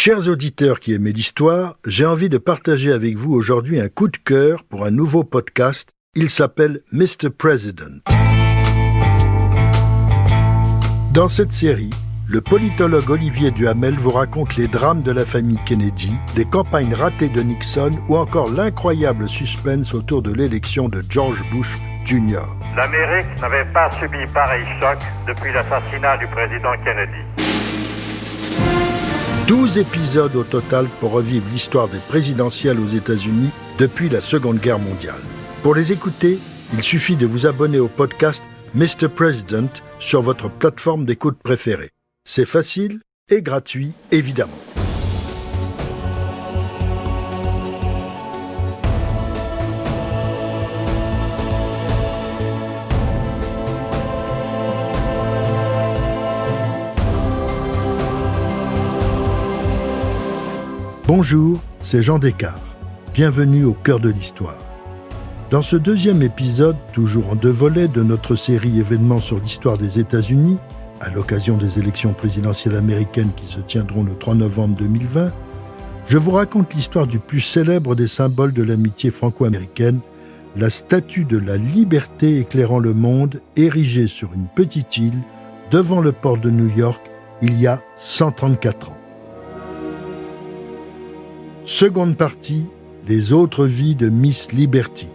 Chers auditeurs qui aimez l'histoire, j'ai envie de partager avec vous aujourd'hui un coup de cœur pour un nouveau podcast. Il s'appelle Mr. President. Dans cette série, le politologue Olivier Duhamel vous raconte les drames de la famille Kennedy, les campagnes ratées de Nixon ou encore l'incroyable suspense autour de l'élection de George Bush Jr. L'Amérique n'avait pas subi pareil choc depuis l'assassinat du président Kennedy. 12 épisodes au total pour revivre l'histoire des présidentielles aux États-Unis depuis la Seconde Guerre mondiale. Pour les écouter, il suffit de vous abonner au podcast Mr. President sur votre plateforme d'écoute préférée. C'est facile et gratuit, évidemment. Bonjour, c'est Jean Descartes. Bienvenue au cœur de l'histoire. Dans ce deuxième épisode, toujours en 2 volets de notre série événements sur l'histoire des États-Unis, à l'occasion des élections présidentielles américaines qui se tiendront le 3 novembre 2020, je vous raconte l'histoire du plus célèbre des symboles de l'amitié franco-américaine, la statue de la liberté éclairant le monde, érigée sur une petite île devant le port de New York il y a 134 ans. Seconde partie, les autres vies de Miss Liberty.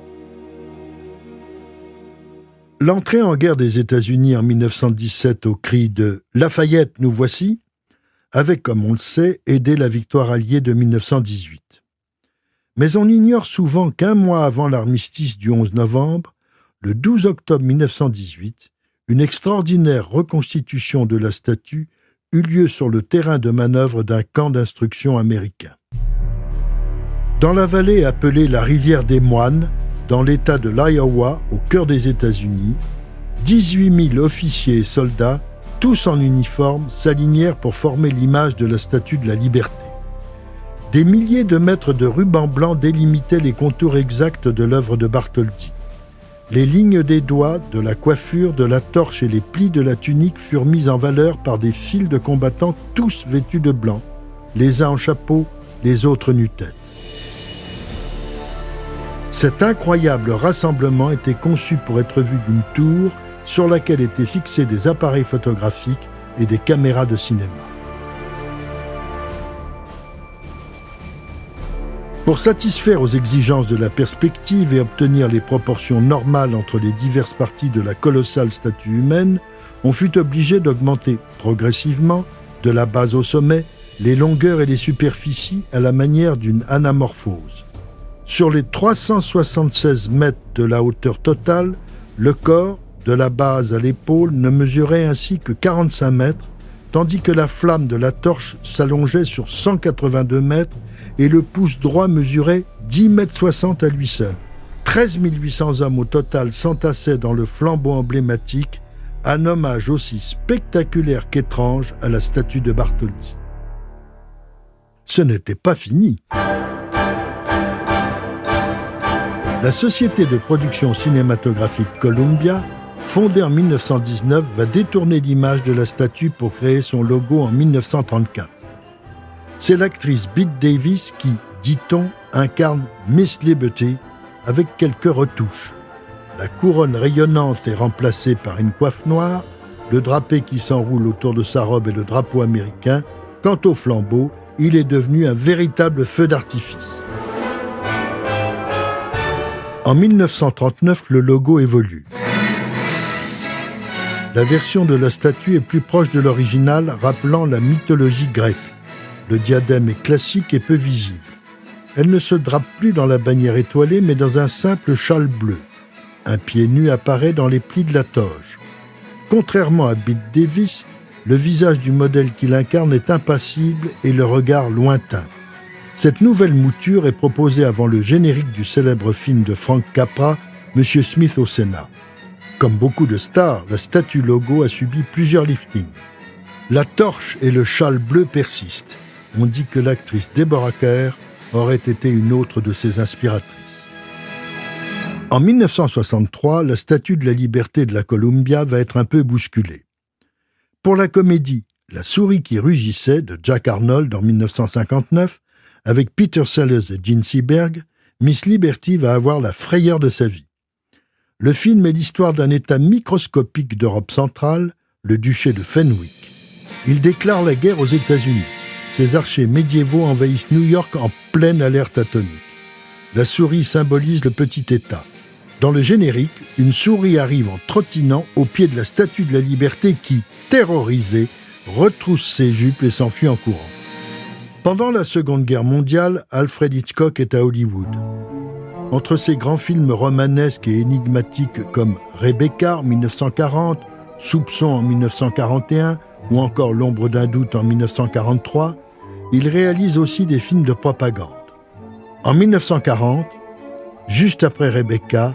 L'entrée en guerre des États-Unis en 1917 au cri de « Lafayette, nous voici » avait, comme on le sait, aidé la victoire alliée de 1918. Mais on ignore souvent qu'un mois avant l'armistice du 11 novembre, le 12 octobre 1918, une extraordinaire reconstitution de la statue eut lieu sur le terrain de manœuvre d'un camp d'instruction américain. Dans la vallée appelée la rivière des Moines, dans l'État de l'Iowa, au cœur des États-Unis, 18 000 officiers et soldats, tous en uniforme, s'alignèrent pour former l'image de la Statue de la Liberté. Des milliers de mètres de ruban blanc délimitaient les contours exacts de l'œuvre de Bartholdi. Les lignes des doigts, de la coiffure, de la torche et les plis de la tunique furent mis en valeur par des files de combattants tous vêtus de blanc, les uns en chapeau, les autres nu-tête. Cet incroyable rassemblement était conçu pour être vu d'une tour sur laquelle étaient fixés des appareils photographiques et des caméras de cinéma. Pour satisfaire aux exigences de la perspective et obtenir les proportions normales entre les diverses parties de la colossale statue humaine, on fut obligé d'augmenter progressivement, de la base au sommet, les longueurs et les superficies à la manière d'une anamorphose. Sur les 376 mètres de la hauteur totale, le corps, de la base à l'épaule, ne mesurait ainsi que 45 mètres, tandis que la flamme de la torche s'allongeait sur 182 mètres et le pouce droit mesurait 10,60 mètres à lui seul. 13 800 hommes au total s'entassaient dans le flambeau emblématique, un hommage aussi spectaculaire qu'étrange à la statue de Bartholdi. Ce n'était pas fini. La société de production cinématographique Columbia, fondée en 1919, va détourner l'image de la statue pour créer son logo en 1934. C'est l'actrice Bette Davis qui, dit-on, incarne Miss Liberty avec quelques retouches. La couronne rayonnante est remplacée par une coiffe noire, le drapé qui s'enroule autour de sa robe est le drapeau américain. Quant au flambeau, il est devenu un véritable feu d'artifice. En 1939, le logo évolue. La version de la statue est plus proche de l'original, rappelant la mythologie grecque. Le diadème est classique et peu visible. Elle ne se drape plus dans la bannière étoilée, mais dans un simple châle bleu. Un pied nu apparaît dans les plis de la toge. Contrairement à Bette Davis, le visage du modèle qui l'incarne est impassible et le regard lointain. Cette nouvelle mouture est proposée avant le générique du célèbre film de Frank Capra, Monsieur Smith au Sénat. Comme beaucoup de stars, la statue logo a subi plusieurs liftings. La torche et le châle bleu persistent. On dit que l'actrice Deborah Kerr aurait été une autre de ses inspiratrices. En 1963, la statue de la liberté de la Columbia va être un peu bousculée. Pour la comédie La souris qui rugissait de Jack Arnold en 1959, avec Peter Sellers et Gene Seberg, Miss Liberty va avoir la frayeur de sa vie. Le film est l'histoire d'un État microscopique d'Europe centrale, le duché de Fenwick. Il déclare la guerre aux États-Unis. Ses archers médiévaux envahissent New York en pleine alerte atomique. La souris symbolise le petit État. Dans le générique, une souris arrive en trottinant au pied de la Statue de la Liberté qui, terrorisée, retrousse ses jupes et s'enfuit en courant. Pendant la Seconde Guerre mondiale, Alfred Hitchcock est à Hollywood. Entre ses grands films romanesques et énigmatiques comme Rebecca en 1940, Soupçon en 1941 ou encore L'ombre d'un doute en 1943, il réalise aussi des films de propagande. En 1940, juste après Rebecca,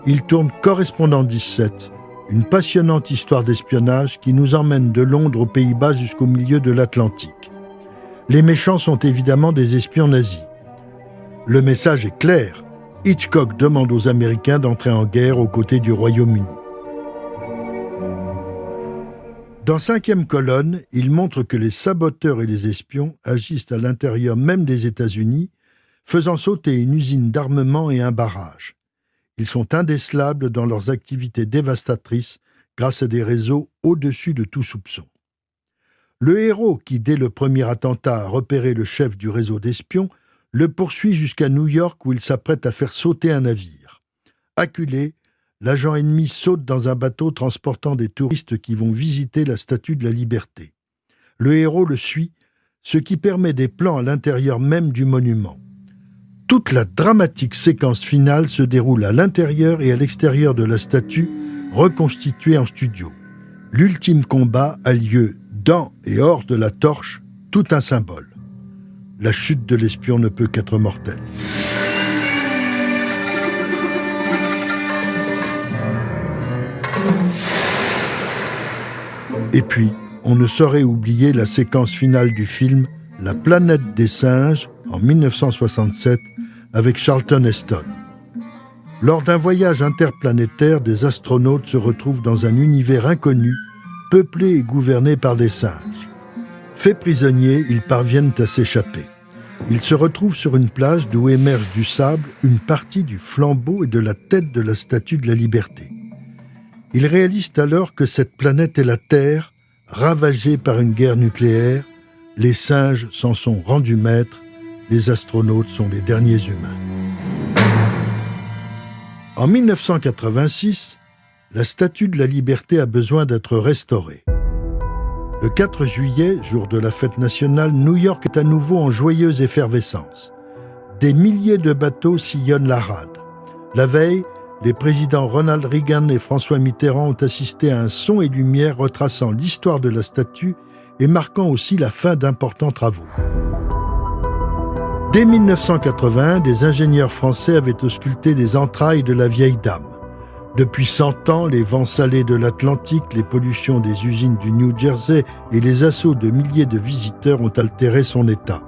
il tourne Correspondant 17, une passionnante histoire d'espionnage qui nous emmène de Londres aux Pays-Bas jusqu'au milieu de l'Atlantique. Les méchants sont évidemment des espions nazis. Le message est clair. Hitchcock demande aux Américains d'entrer en guerre aux côtés du Royaume-Uni. Dans Cinquième colonne, il montre que les saboteurs et les espions agissent à l'intérieur même des États-Unis, faisant sauter une usine d'armement et un barrage. Ils sont indécelables dans leurs activités dévastatrices grâce à des réseaux au-dessus de tout soupçon. Le héros qui, dès le premier attentat, a repéré le chef du réseau d'espions, le poursuit jusqu'à New York où il s'apprête à faire sauter un navire. Acculé, l'agent ennemi saute dans un bateau transportant des touristes qui vont visiter la Statue de la Liberté. Le héros le suit, ce qui permet des plans à l'intérieur même du monument. Toute la dramatique séquence finale se déroule à l'intérieur et à l'extérieur de la statue, reconstituée en studio. L'ultime combat a lieu dans et hors de la torche, tout un symbole. La chute de l'espion ne peut qu'être mortelle. Et puis, on ne saurait oublier la séquence finale du film La planète des singes, en 1967, avec Charlton Heston. Lors d'un voyage interplanétaire, des astronautes se retrouvent dans un univers inconnu, peuplé et gouverné par des singes. Faits prisonniers, ils parviennent à s'échapper. Ils se retrouvent sur une plage d'où émerge du sable une partie du flambeau et de la tête de la Statue de la Liberté. Ils réalisent alors que cette planète est la Terre, ravagée par une guerre nucléaire. Les singes s'en sont rendus maîtres, les astronautes sont les derniers humains. En 1986, la Statue de la Liberté a besoin d'être restaurée. Le 4 juillet, jour de la fête nationale, New York est à nouveau en joyeuse effervescence. Des milliers de bateaux sillonnent la rade. La veille, les présidents Ronald Reagan et François Mitterrand ont assisté à un son et lumière retraçant l'histoire de la statue et marquant aussi la fin d'importants travaux. Dès 1981, des ingénieurs français avaient ausculté les entrailles de la vieille dame. Depuis 100 ans, les vents salés de l'Atlantique, les pollutions des usines du New Jersey et les assauts de milliers de visiteurs ont altéré son état.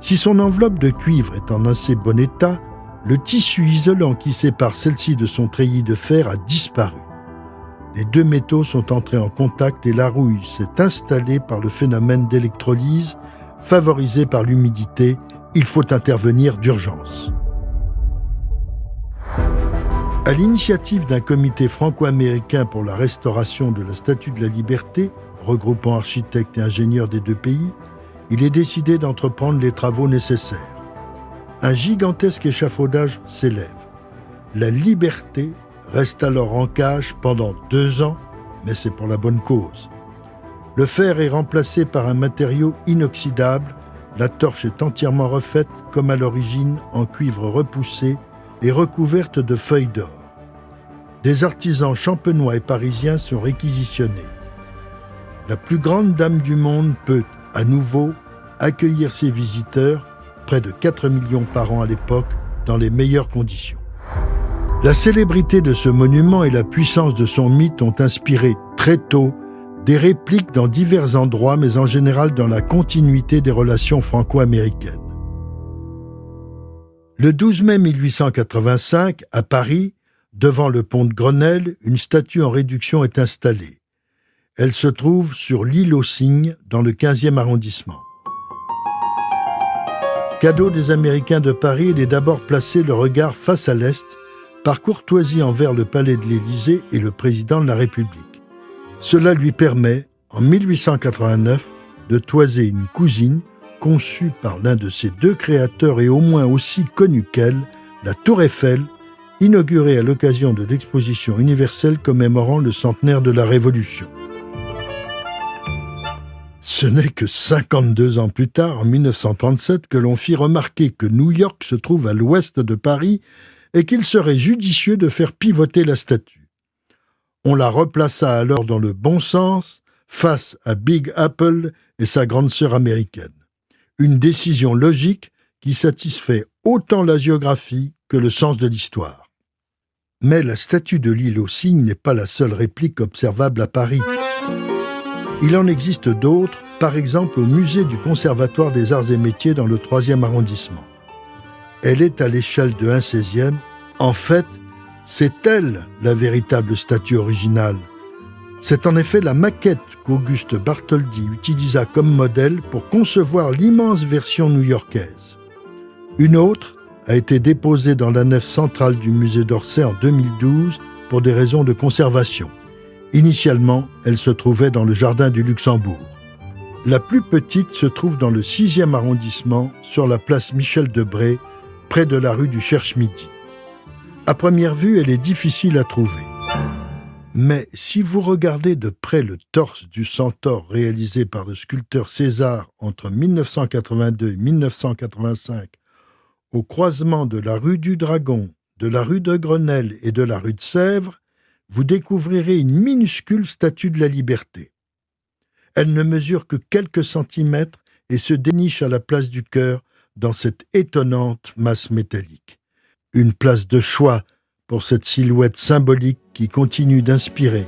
Si son enveloppe de cuivre est en assez bon état, le tissu isolant qui sépare celle-ci de son treillis de fer a disparu. Les deux métaux sont entrés en contact et la rouille s'est installée par le phénomène d'électrolyse, favorisé par l'humidité. Il faut intervenir d'urgence. À l'initiative d'un comité franco-américain pour la restauration de la Statue de la Liberté, regroupant architectes et ingénieurs des deux pays, il est décidé d'entreprendre les travaux nécessaires. Un gigantesque échafaudage s'élève. La liberté reste alors en cage pendant 2 ans, mais c'est pour la bonne cause. Le fer est remplacé par un matériau inoxydable, la torche est entièrement refaite, comme à l'origine, en cuivre repoussé et recouverte de feuilles d'or. Des artisans champenois et parisiens sont réquisitionnés. La plus grande dame du monde peut, à nouveau, accueillir ses visiteurs, près de 4 millions par an à l'époque, dans les meilleures conditions. La célébrité de ce monument et la puissance de son mythe ont inspiré très tôt des répliques dans divers endroits, mais en général dans la continuité des relations franco-américaines. Le 12 mai 1885, à Paris, devant le pont de Grenelle, une statue en réduction est installée. Elle se trouve sur l'île aux Cygnes, dans le 15e arrondissement. Cadeau des Américains de Paris, il est d'abord placé le regard face à l'Est, par courtoisie envers le palais de l'Élysée et le président de la République. Cela lui permet, en 1889, de toiser une cousine conçue par l'un de ses deux créateurs et au moins aussi connu qu'elle, la Tour Eiffel, inaugurée à l'occasion de l'exposition universelle commémorant le centenaire de la Révolution. Ce n'est que 52 ans plus tard, en 1937, que l'on fit remarquer que New York se trouve à l'ouest de Paris et qu'il serait judicieux de faire pivoter la statue. On la replaça alors dans le bon sens, face à Big Apple et sa grande sœur américaine. Une décision logique qui satisfait autant la géographie que le sens de l'histoire. Mais la statue de l'île aux Cygnes n'est pas la seule réplique observable à Paris. Il en existe d'autres, par exemple au musée du Conservatoire des Arts et Métiers dans le 3e arrondissement. Elle est à l'échelle de 1/16e. En fait, c'est elle la véritable statue originale. C'est en effet la maquette qu'Auguste Bartholdi utilisa comme modèle pour concevoir l'immense version new-yorkaise. Une autre a été déposée dans la nef centrale du musée d'Orsay en 2012 pour des raisons de conservation. Initialement, elle se trouvait dans le jardin du Luxembourg. La plus petite se trouve dans le 6e arrondissement, sur la place Michel-Debré, près de la rue du Cherche-Midi. À première vue, elle est difficile à trouver. Mais si vous regardez de près le torse du centaure réalisé par le sculpteur César entre 1982 et 1985, au croisement de la rue du Dragon, de la rue de Grenelle et de la rue de Sèvres, vous découvrirez une minuscule statue de la Liberté. Elle ne mesure que quelques centimètres et se déniche à la place du cœur dans cette étonnante masse métallique. Une place de choix pour cette silhouette symbolique qui continue d'inspirer,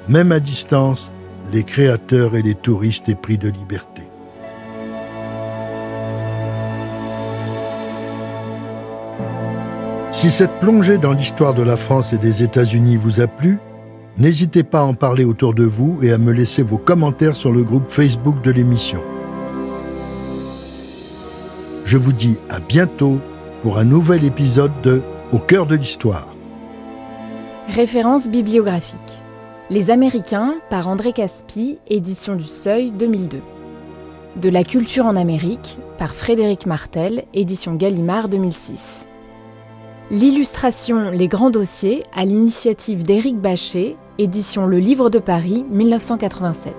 même à distance, les créateurs et les touristes épris de liberté. Si cette plongée dans l'histoire de la France et des États-Unis vous a plu, n'hésitez pas à en parler autour de vous et à me laisser vos commentaires sur le groupe Facebook de l'émission. Je vous dis à bientôt pour un nouvel épisode de Au cœur de l'histoire. Référence bibliographique. Les Américains par André Caspi, édition du Seuil 2002. De la culture en Amérique par Frédéric Martel, édition Gallimard 2006. L'illustration Les Grands Dossiers à l'initiative d'Éric Bachet, édition Le Livre de Paris 1987.